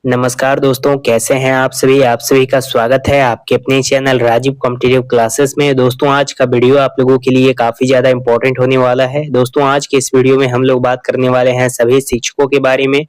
नमस्कार दोस्तों, कैसे हैं आप सभी का स्वागत है आपके अपने चैनल राजीव कॉम्पिटिटिव क्लासेस में। दोस्तों, आज का वीडियो आप लोगों के लिए काफी ज्यादा इंपॉर्टेंट होने वाला है। दोस्तों, आज के इस वीडियो में हम लोग बात करने वाले हैं सभी शिक्षकों के बारे में।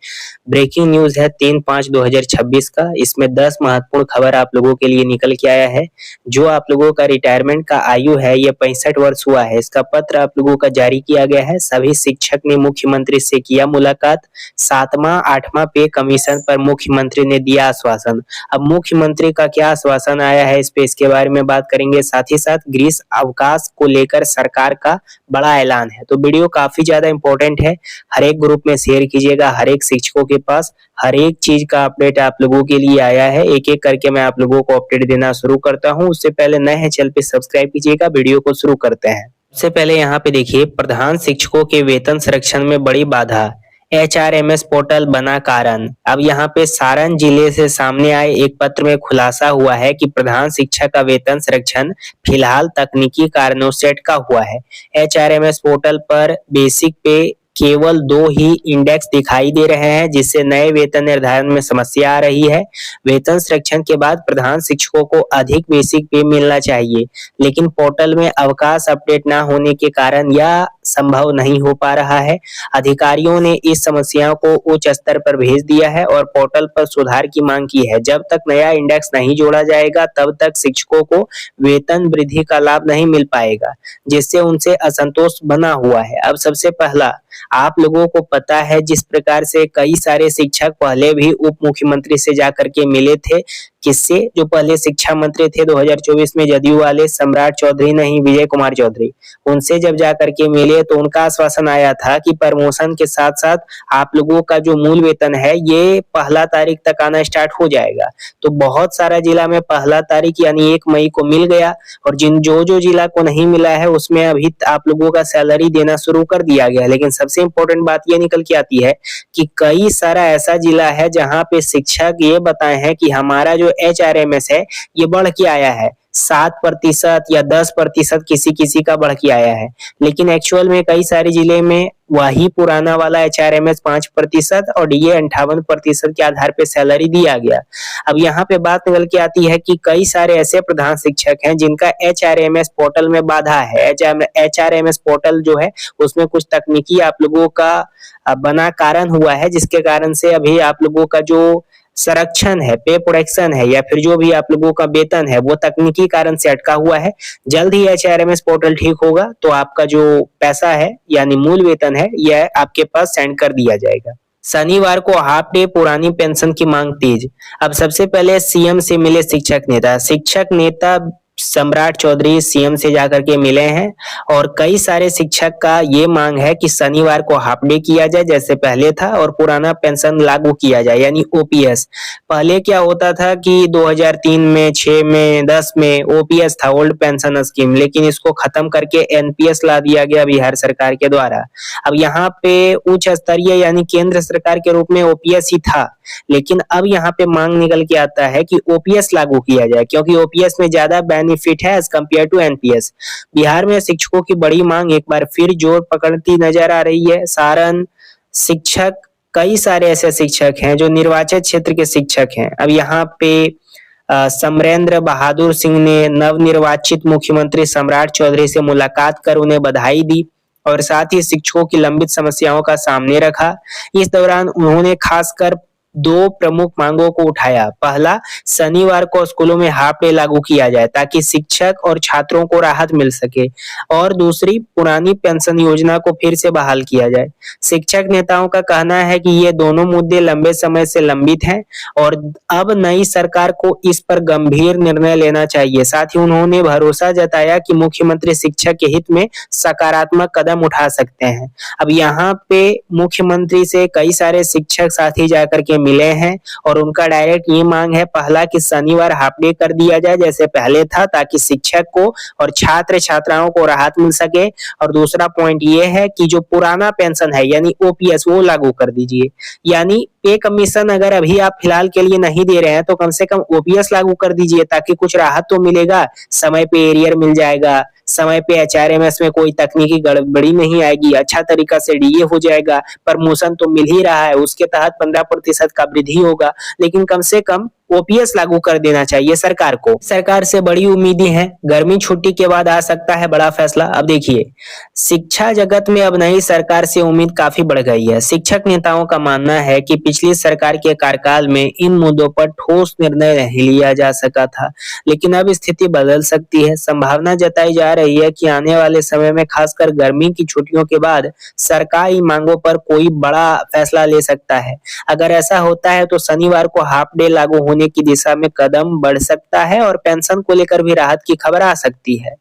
ब्रेकिंग न्यूज है 3/5/2026 का। इसमें 10 महत्वपूर्ण खबर आप लोगों के लिए निकल के आया है। जो आप लोगों का रिटायरमेंट का आयु है ये 65 वर्ष हुआ है, इसका पत्र आप लोगों का जारी किया गया है। सभी शिक्षक ने मुख्यमंत्री से किया मुलाकात। 7वां 8वां पे कमीशन पर मुख्यमंत्री ने दिया आश्वासन। अब मुख्यमंत्री का क्या आश्वासन आया है इस पे इसके बारे में बात करेंगे। साथ ही साथ ग्रीष्म अवकाश को लेकर सरकार का बड़ा ऐलान है। तो वीडियो काफी ज्यादा इंपॉर्टेंट है। हर एक ग्रुप में शेयर कीजिएगा। हर एक शिक्षकों के पास हर एक चीज का अपडेट आप लोगों के लिए आया है। एक एक करके मैं आप लोगों को अपडेट देना शुरू करता हूँ। उससे पहले नए हैं चैनल पे सब्सक्राइब कीजिएगा। वीडियो को शुरू करते हैं। सबसे पहले यहाँ पे देखिए, प्रधान शिक्षकों के वेतन संरक्षण में बड़ी बाधा, HRMS पोर्टल बना कारण। अब यहाँ पे सारण जिले से सामने आए एक पत्र में खुलासा हुआ है कि प्रधान शिक्षक का वेतन संरक्षण फिलहाल तकनीकी कारणों से अटका हुआ है। HRMS पोर्टल पर बेसिक पे केवल 2 ही इंडेक्स दिखाई दे रहे हैं, जिससे नए वेतन निर्धारण में समस्या आ रही है। वेतन संरक्षण के बाद प्रधान शिक्षकों को अधिक बेसिक पे मिलना चाहिए, लेकिन पोर्टल में अवकाश अपडेट न होने के कारण यह संभव नहीं हो पा रहा है। अधिकारियों ने इस समस्या को उच्च स्तर पर भेज दिया है और पोर्टल पर सुधार की मांग की है। जब तक नया इंडेक्स नहीं जोड़ा जाएगा तब तक शिक्षकों को वेतन वृद्धि का लाभ नहीं मिल पाएगा, जिससे उनसे असंतोष बना हुआ है। अब सबसे पहला, आप लोगों को पता है जिस प्रकार से कई सारे शिक्षक पहले भी उप मुख्यमंत्री से जाकर के मिले थे। किससे? जो पहले शिक्षा मंत्री थे 2024 में जदयू वाले, सम्राट चौधरी नहीं, विजय कुमार चौधरी। उनसे जब जाकर के मिले तो उनका आश्वासन आया था कि प्रमोशन के साथ साथ आप लोगों का जो मूल वेतन है ये 1 तारीख तक आना स्टार्ट हो जाएगा। तो बहुत सारा जिला में 1 तारीख यानी 1 मई को मिल गया, और जो जिला को नहीं मिला है उसमें अभी आप लोगों का सैलरी देना शुरू कर दिया गया। लेकिन सबसे इंपॉर्टेंट बात ये निकल के आती है कि कई सारा ऐसा जिला है जहां पे शिक्षक ये बताए हैं कि हमारा जो HRMS है ये बढ़ के आया है 7% या 10%, किसी किसी का बढ़ के आया है। लेकिन एक्चुअल में कई सारे जिले में वही पुराना वाला HRMS 5% और DA 58% के आधार पे सैलरी दिया गया। अब यहाँ पे बात निकल के आती है कि कई सारे ऐसे प्रधान शिक्षक हैं जिनका HRMS पोर्टल में बाधा है। HRMS पोर्टल जो है उसमें कुछ तकनीकी आप लोगों का बना कारण हुआ है, जिसके कारण से अभी आप लोगों का जो संरक्षण है, पे प्रोटेक्शन है, या फिर जो भी आप लोगों का वेतन है वो तकनीकी कारण से अटका हुआ है। जल्द ही HRMS पोर्टल ठीक होगा तो आपका जो पैसा है यानी मूल वेतन है यह आपके पास सेंड कर दिया जाएगा। शनिवार को हाफ डे पुरानी पेंशन की मांग तेज। अब सबसे पहले सीएम से मिले शिक्षक नेता सम्राट चौधरी सीएम से जाकर के मिले हैं, और कई सारे शिक्षक का ये मांग है कि शनिवार को हाफ डे किया जाए जैसे पहले था, और पुराना पेंशन लागू किया जाए यानी OPS। पहले क्या होता था कि 2003 में, 6 में, 10 में OPS था, ओल्ड पेंशन स्कीम, लेकिन इसको खत्म करके NPS ला दिया गया बिहार सरकार के द्वारा। अब यहाँ पे उच्च स्तरीय यानी केंद्र सरकार के रूप में OPS ही था, लेकिन अब यहाँ पे मांग निकल के आता है कि OPS लागू किया जाए, क्योंकि OPS में ज्यादा बेनिफिट है as compared to NPS। Bihar में शिक्षकों की बड़ी मांग एक बार फिर जोर पकड़ती नजर आ रही है। सारण शिक्षक, कई सारे ऐसे शिक्षक हैं जो निर्वाचित क्षेत्र के शिक्षक हैं। अब यहाँ पे समरेंद्र बहादुर सिंह ने नवनिर्वाचित मुख्यमंत्री सम्राट चौधरी से मुलाकात कर उन्हें बधाई दी और साथ ही शिक्षकों की लंबित समस्याओं का सामने रखा। इस दौरान उन्होंने खासकर 2 प्रमुख मांगों को उठाया। पहला, शनिवार को स्कूलों में हाफ डे लागू किया जाए ताकि शिक्षक और छात्रों को राहत मिल सके, और दूसरी, पुरानी पेंशन योजना को फिर से बहाल किया जाए। शिक्षक नेताओं का कहना है कि ये दोनों मुद्दे लंबे समय से लंबित हैं और अब नई सरकार को इस पर गंभीर निर्णय लेना चाहिए। साथ ही उन्होंने भरोसा जताया कि मुख्यमंत्री शिक्षक के हित में सकारात्मक कदम उठा सकते हैं। अब यहाँ पे मुख्यमंत्री से कई सारे शिक्षक साथी जाकर के मिले हैं और उनका डायरेक्ट ये मांग है, पहला कि शनिवार हाफ डे कर दिया जाए जैसे पहले था ताकि शिक्षक को और छात्र छात्राओं को राहत मिल सके, और दूसरा पॉइंट ये है कि जो पुराना पेंशन है यानी OPS वो लागू कर दीजिए। यानी पे कमीशन अगर अभी आप फिलहाल के लिए नहीं दे रहे हैं तो कम से कम OPS लागू कर दीजिए ताकि कुछ राहत तो मिलेगा, समय पे एरियर मिल जाएगा, समय पे एचआरएमएस में कोई तकनीकी गड़बड़ी नहीं आएगी, अच्छा तरीका से डीए हो जाएगा, प्रमोशन तो मिल ही रहा है, उसके तहत 15% का वृद्धि होगा, लेकिन कम से कम ओपीएस लागू कर देना चाहिए सरकार को। सरकार से बड़ी उम्मीदें हैं, गर्मी छुट्टी के बाद आ सकता है बड़ा फैसला। अब देखिए, शिक्षा जगत में अब नई सरकार से उम्मीद काफी बढ़ गई है। शिक्षक नेताओं का मानना है कि पिछली सरकार के कार्यकाल में इन मुद्दों पर ठोस निर्णय नहीं लिया जा सका था, लेकिन अब स्थिति बदल सकती है। संभावना जताई जा रही है कि आने वाले समय में खासकर गर्मी की छुट्टियों के बाद सरकार इन मांगों पर कोई बड़ा फैसला ले सकता है। अगर ऐसा होता है तो शनिवार को हाफ डे लागू होने की दिशा में कदम बढ़ सकता है और पेंशन को लेकर भी राहत की खबर आ सकती है।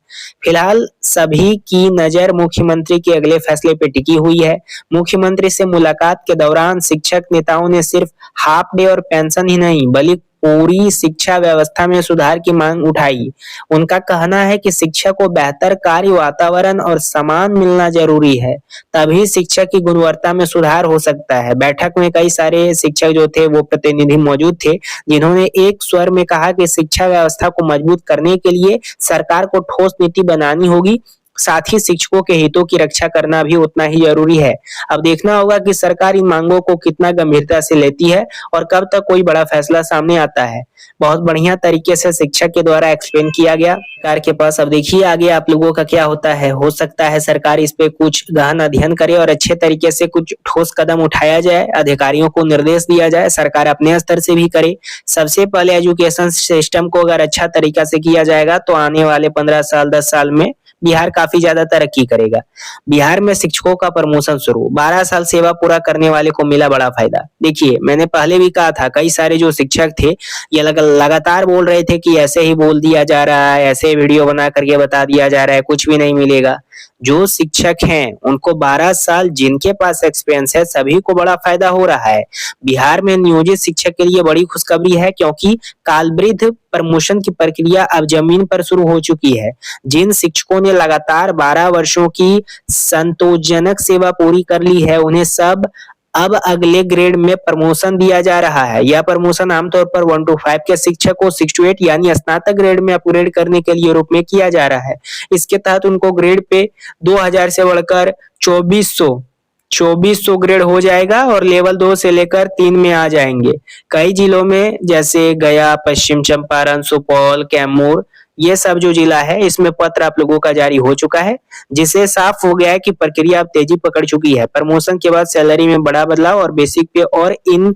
फिलहाल सभी की नजर मुख्यमंत्री के अगले फैसले पे टिकी हुई है। मुख्यमंत्री से मुलाकात के दौरान शिक्षक नेताओं ने सिर्फ हाफ डे और पेंशन ही नहीं बल्कि पूरी शिक्षा व्यवस्था में सुधार की मांग उठाई। उनका कहना है कि शिक्षा को बेहतर कार्य वातावरण और सम्मान मिलना जरूरी है, तभी शिक्षा की गुणवत्ता में सुधार हो सकता है। बैठक में कई सारे शिक्षक जो थे वो प्रतिनिधि मौजूद थे, जिन्होंने एक स्वर में कहा कि शिक्षा व्यवस्था को मजबूत करने के लिए सरकार को ठोस नीति बनानी होगी, साथ ही शिक्षकों के हितों की रक्षा करना भी उतना ही जरूरी है। अब देखना होगा कि सरकार इन मांगों को कितना गंभीरता से लेती है और कब तक कोई बड़ा फैसला सामने आता है। बहुत बढ़िया तरीके से शिक्षक के द्वारा एक्सप्लेन किया गया सरकार के पास। अब देखिए आगे आप लोगों का क्या होता है। हो सकता है सरकार इस पे कुछ गहन अध्ययन करे और अच्छे तरीके से कुछ ठोस कदम उठाया जाए, अधिकारियों को निर्देश दिया जाए, सरकार अपने स्तर से भी करे। सबसे पहले एजुकेशन सिस्टम को अगर अच्छा तरीका से किया जाएगा तो आने वाले 15 साल 10 साल में बिहार काफी ज्यादा तरक्की करेगा। बिहार में शिक्षकों का प्रमोशन शुरू, 12 साल सेवा पूरा करने वाले को मिला बड़ा फायदा। देखिए मैंने पहले भी कहा था, कई सारे जो शिक्षक थे ये लगातार बोल रहे थे कि ऐसे ही बोल दिया जा रहा है, ऐसे वीडियो बना करके बता दिया जा रहा है, कुछ भी नहीं मिलेगा। जो शिक्षक हैं उनको 12 साल जिनके पास एक्सपीरियंस है सभी को बड़ा फायदा हो रहा है। बिहार में नियोजित शिक्षक के लिए बड़ी खुशखबरी है, क्योंकि कालवृद्ध प्रमोशन की प्रक्रिया अब जमीन पर शुरू हो चुकी है। जिन शिक्षकों ने लगातार 12 वर्षों की संतोषजनक सेवा पूरी कर ली है उन्हें सब अब अगले ग्रेड में प्रमोशन दिया जा रहा है। यह प्रमोशन आमतौर पर 1 to 5 के शिक्षक को 6 to 8 यानी स्नातक ग्रेड में अपग्रेड करने के लिए रूप में किया जा रहा है। इसके तहत उनको ग्रेड पे 2000 से बढ़कर 2400 ग्रेड हो जाएगा और लेवल 2 से लेकर 3 में आ जाएंगे। कई जिलों में जैसे गया, पश्चिम चंपारण, सुपौल, कैमूर, ये सब जो जिला है इसमें पत्र आप लोगों का जारी हो चुका है, जिससे साफ हो गया है कि प्रक्रिया अब तेजी पकड़ चुकी है। प्रमोशन के बाद सैलरी में बड़ा बदलाव और बेसिक पे और इन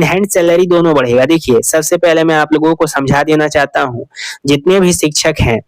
हैंड सैलरी दोनों बढ़ेगा। देखिए सबसे पहले मैं आप लोगों को समझा देना चाहता हूँ, जितने भी शिक्षक हैं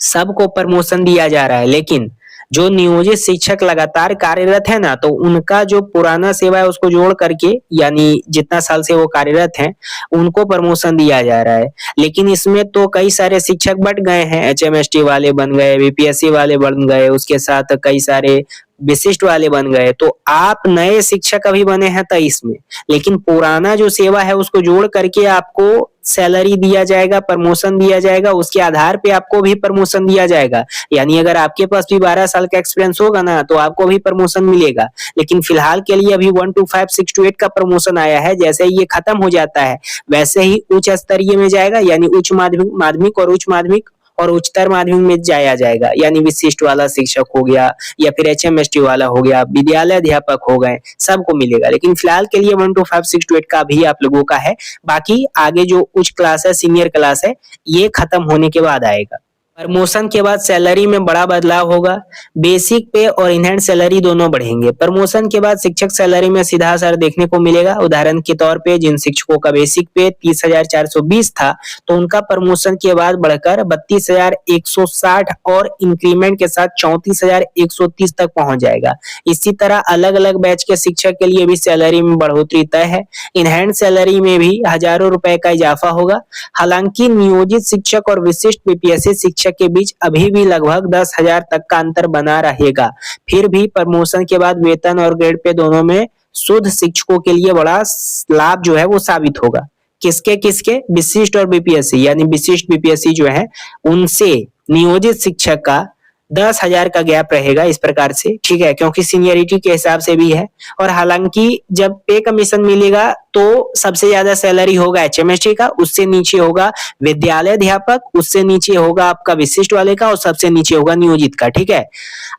सबको प्रमोशन दिया जा रहा है, लेकिन जो नियोजित शिक्षक लगातार कार्यरत है ना, तो उनका जो पुराना सेवा है उसको जोड़ करके यानी जितना साल से वो कार्यरत हैं उनको प्रमोशन दिया जा रहा है। लेकिन इसमें तो कई सारे शिक्षक बट गए हैं, एचएमएसटी वाले बन गए, बीपीएससी वाले बन गए, उसके साथ कई सारे विशिष्ट वाले बन गए। तो आप नए शिक्षक अभी बने हैं 23 में, लेकिन पुराना जो सेवा है उसको जोड़ करके आपको सैलरी दिया जाएगा, प्रमोशन दिया जाएगा, उसके आधार पे आपको भी प्रमोशन दिया जाएगा। यानी अगर आपके पास भी 12 साल का एक्सपीरियंस होगा ना तो आपको भी प्रमोशन मिलेगा। लेकिन फिलहाल के लिए अभी 1 to 5, 6 to 8 का प्रमोशन आया है। जैसे ही ये खत्म हो जाता है वैसे ही उच्च स्तरीय में जाएगा, यानी उच्च माध्यमिक, माध्यमिक और उच्च माध्यमिक और उच्चतर माध्यमिक में जाया जाएगा। यानी विशिष्ट वाला शिक्षक हो गया या फिर एचएमएसटी वाला हो गया, विद्यालय अध्यापक हो गए, सबको मिलेगा। लेकिन फिलहाल के लिए 1 to 5, 6 to 8 का भी आप लोगों का है। बाकी आगे जो उच्च क्लास है, सीनियर क्लास है, ये खत्म होने के बाद आएगा। प्रमोशन के बाद सैलरी में बड़ा बदलाव होगा, बेसिक पे और इनहैंड सैलरी दोनों बढ़ेंगे। प्रमोशन के बाद शिक्षक सैलरी में सीधा असर देखने को मिलेगा। उदाहरण के तौर पे जिन शिक्षकों का बेसिक पे 30,420 था तो उनका प्रमोशन के बाद बढ़कर 32,160 और इंक्रीमेंट के साथ 34,130 तक पहुंच जाएगा। इसी तरह अलग अलग बैच के शिक्षक के लिए भी सैलरी में बढ़ोतरी तय है। इनहैंड सैलरी में भी हजारों रुपए का इजाफा होगा। हालांकि नियोजित शिक्षक और विशिष्ट बीपीएससी शिक्षक के बीच अभी भी लगभग 10,000 तक का अंतर बना रहेगा। फिर भी प्रमोशन के बाद वेतन और ग्रेड पे दोनों में शुद्ध शिक्षकों के लिए बड़ा लाभ जो है वो साबित होगा। किसके किसके? विशिष्ट और बीपीएससी, यानी विशिष्ट बीपीएससी जो है उनसे नियोजित शिक्षक का 10,000 का गैप रहेगा इस प्रकार से, ठीक है, क्योंकि सीनियरिटी के हिसाब से भी है। और हालांकि जब पे कमीशन मिलेगा तो सबसे ज्यादा सैलरी होगा एचएमएसटी का, उससे नीचे होगा विद्यालय अध्यापक, उससे नीचे होगा आपका विशिष्ट वाले का, और सबसे नीचे होगा नियोजित का, ठीक है।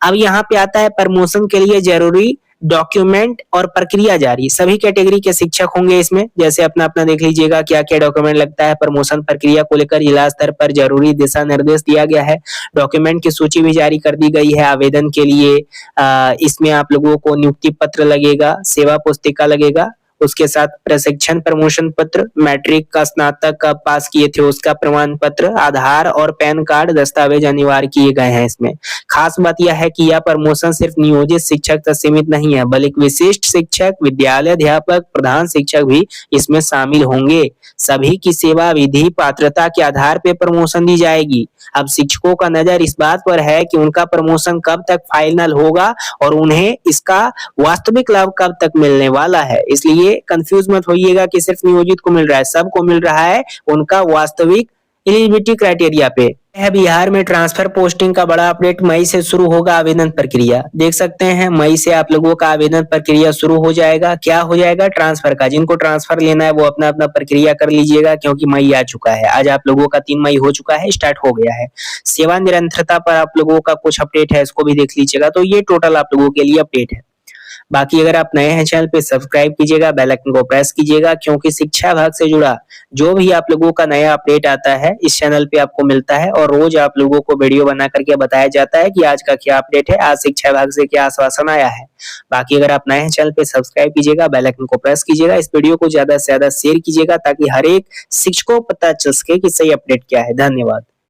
अब यहाँ पे आता है प्रमोशन के लिए जरूरी डॉक्यूमेंट और प्रक्रिया जारी। सभी कैटेगरी के शिक्षक होंगे इसमें, जैसे अपना अपना देख लीजिएगा क्या क्या डॉक्यूमेंट लगता है। प्रमोशन प्रक्रिया को लेकर जिला स्तर पर जरूरी दिशा निर्देश दिया गया है। डॉक्यूमेंट की सूची भी जारी कर दी गई है आवेदन के लिए। इसमें आप लोगों को नियुक्ति पत्र लगेगा, सेवा पुस्तिका लगेगा, उसके साथ प्रशिक्षण प्रमोशन पत्र, मैट्रिक का स्नातक का पास किए थे उसका प्रमाण पत्र, आधार और पैन कार्ड दस्तावेज अनिवार्य किए गए हैं इसमें। खास बात यह है कि यह प्रमोशन सिर्फ नियोजित शिक्षक तक सीमित नहीं है, बल्कि विशिष्ट शिक्षक, विद्यालय अध्यापक, प्रधान शिक्षक भी इसमें शामिल होंगे। सभी की सेवा विधि पात्रता के आधार पर प्रमोशन दी जाएगी। अब शिक्षकों का नजर इस बात पर है कि उनका प्रमोशन कब तक फाइनल होगा और उन्हें इसका वास्तविक लाभ कब तक मिलने वाला है। इसलिए कंफ्यूज मत होइएगा कि सिर्फ नियोजित को मिल रहा है, सबको मिल रहा है उनका वास्तविक एलिजिबिलिटी क्राइटेरिया पे है। बिहार में ट्रांसफर पोस्टिंग का बड़ा अपडेट, मई से शुरू होगा आवेदन प्रक्रिया। देख सकते हैं मई से आप लोगों का आवेदन प्रक्रिया शुरू हो जाएगा। क्या हो जाएगा? ट्रांसफर का। जिनको ट्रांसफर लेना है वो अपना अपना प्रक्रिया कर लीजिएगा, क्योंकि मई आ चुका है। आज आप लोगों का 3 मई हो चुका है, स्टार्ट हो गया है। सेवा निरंतरता पर आप लोगों का कुछ अपडेट है, इसको भी देख लीजिएगा। तो ये टोटल आप लोगों के लिए अपडेट है। बाकी अगर आप नए हैं चैनल पे सब्सक्राइब कीजिएगा, बेल आइकन को प्रेस कीजिएगा, क्योंकि शिक्षा विभाग से जुड़ा जो भी आप लोगों का नया अपडेट आता है इस चैनल पे आपको मिलता है, और रोज आप लोगों को वीडियो बना करके बताया जाता है कि आज का क्या अपडेट है, आज शिक्षा विभाग से क्या आश्वासन आया है। बाकी अगर आप नए हैं चैनल पे सब्सक्राइब कीजिएगा, बेल आइकन को प्रेस कीजिएगा, इस वीडियो को ज्यादा से ज्यादा शेयर कीजिएगा, ताकि हर एक शिक्षक को पता चल सके कि सही अपडेट क्या है। धन्यवाद।